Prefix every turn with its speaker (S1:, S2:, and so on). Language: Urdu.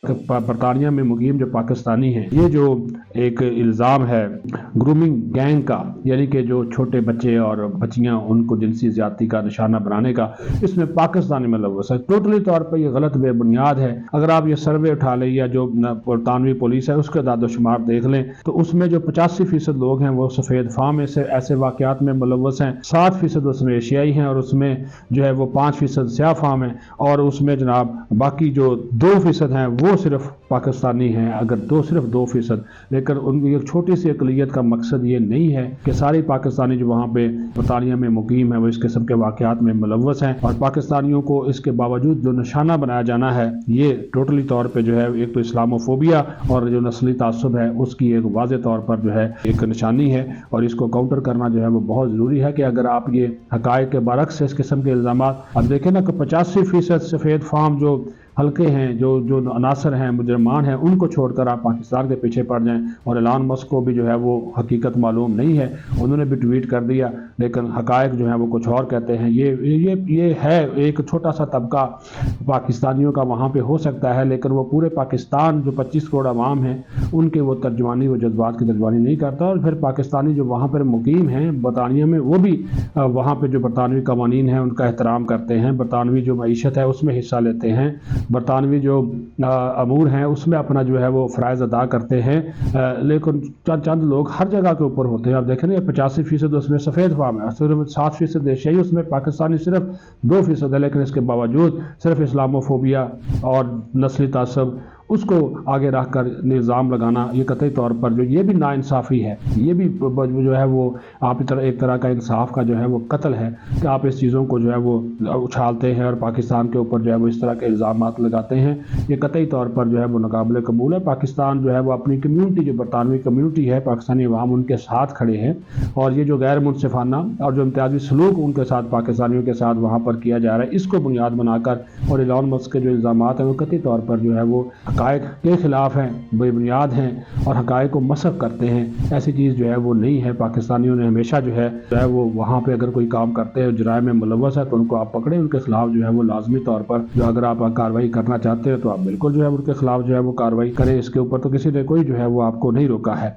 S1: برطانیہ میں مقیم جو پاکستانی ہیں، یہ جو ایک الزام ہے گرومنگ گینگ کا، یعنی کہ جو چھوٹے بچے اور بچیاں ان کو جنسی زیادتی کا نشانہ بنانے کا، اس میں پاکستانی ملوث ہے۔ ٹوٹلی طور پر یہ غلط بے بنیاد ہے۔ اگر آپ یہ سروے اٹھا لیں یا جو برطانوی پولیس ہے اس کے اعداد و شمار دیکھ لیں تو اس میں جو 85% لوگ ہیں وہ سفید فام میں سے ایسے واقعات میں ملوث ہیں، 7% اس میں ایشیائی ہیں، اور اس میں جو ہے وہ 5% سیاہ فام ہیں، اور اس میں جناب باقی جو 2% ہیں وہ صرف پاکستانی ہیں، اگر صرف 2%۔ لیکن ان کی ایک چھوٹی سی اقلیت کا مقصد یہ نہیں ہے کہ ساری پاکستانی جو وہاں پہ برطانیہ میں مقیم ہے وہ اس قسم کے واقعات میں ملوث ہیں، اور پاکستانیوں کو اس کے باوجود جو نشانہ بنایا جانا ہے یہ ٹوٹلی طور پہ جو ہے ایک تو اسلاموفوبیا اور جو نسلی تعصب ہے اس کی ایک واضح طور پر جو ہے ایک نشانی ہے، اور اس کو کاؤنٹر کرنا جو ہے وہ بہت ضروری ہے کہ اگر آپ یہ حقائق کے برعکس اس قسم کے الزامات اب دیکھیں نا کہ 85% سفید فام جو حلقے ہیں، جو عناصر ہیں، مجرمان ہیں، ان کو چھوڑ کر آپ پاکستان کے پیچھے پڑ جائیں، اور ایلان مسک کو بھی جو ہے وہ حقیقت معلوم نہیں ہے، انہوں نے بھی ٹویٹ کر دیا لیکن حقائق جو ہیں وہ کچھ اور کہتے ہیں۔ یہ ہے ایک چھوٹا سا طبقہ پاکستانیوں کا وہاں پہ ہو سکتا ہے، لیکن وہ پورے پاکستان جو 25 کروڑ عوام ہیں ان کے وہ ترجمانی، وہ جذبات کی ترجمانی نہیں کرتا، اور پھر پاکستانی جو وہاں پر مقیم ہیں برطانیہ میں وہ بھی وہاں پہ جو برطانوی قوانین ہیں ان کا احترام کرتے ہیں، برطانوی جو معیشت ہے اس میں حصہ لیتے ہیں، برطانوی جو امور ہیں اس میں اپنا جو ہے وہ فرائض ادا کرتے ہیں، لیکن چند لوگ ہر جگہ کے اوپر ہوتے ہیں۔ آپ دیکھیں نا 85% اس میں سفید فام ہے، صرف 7% ایشیائی، اس میں پاکستانی صرف 2% ہے، لیکن اس کے باوجود صرف اسلاموفوبیا اور نسلی تعصب اس کو آگے رکھ کر الزام لگانا یہ قطعی طور پر جو یہ بھی ناانصافی ہے، یہ بھی جو ہے وہ آپ ایک طرح کا انصاف کا جو ہے وہ قتل ہے کہ آپ اس چیزوں کو جو ہے وہ اچھالتے ہیں اور پاکستان کے اوپر جو ہے وہ اس طرح کے الزامات لگاتے ہیں، یہ قطعی طور پر جو ہے وہ ناقابل قبول ہے۔ پاکستان جو ہے وہ اپنی کمیونٹی، جو برطانوی کمیونٹی ہے، پاکستانی عوام ان کے ساتھ کھڑے ہیں، اور یہ جو غیر منصفانہ اور جو امتیازی سلوک ان کے ساتھ پاکستانیوں کے ساتھ وہاں پر کیا جا رہا ہے اس کو بنیاد بنا کر، اور ایلان مسک کے جو الزامات ہیں وہ قطعی طور پر جو ہے وہ حقائق کے خلاف ہیں، بے بنیاد ہیں اور حقائق کو مسخ کرتے ہیں، ایسی چیز جو ہے وہ نہیں ہے۔ پاکستانیوں نے ہمیشہ جو ہے وہ وہاں پہ اگر کوئی کام کرتے ہیں جرائم میں ملوث ہے تو ان کو آپ پکڑیں، ان کے خلاف جو ہے وہ لازمی طور پر جو اگر آپ کارروائی کرنا چاہتے ہیں تو آپ بالکل جو ہے ان کے خلاف جو ہے وہ کارروائی کریں، اس کے اوپر تو کسی نے کوئی جو ہے وہ آپ کو نہیں روکا ہے۔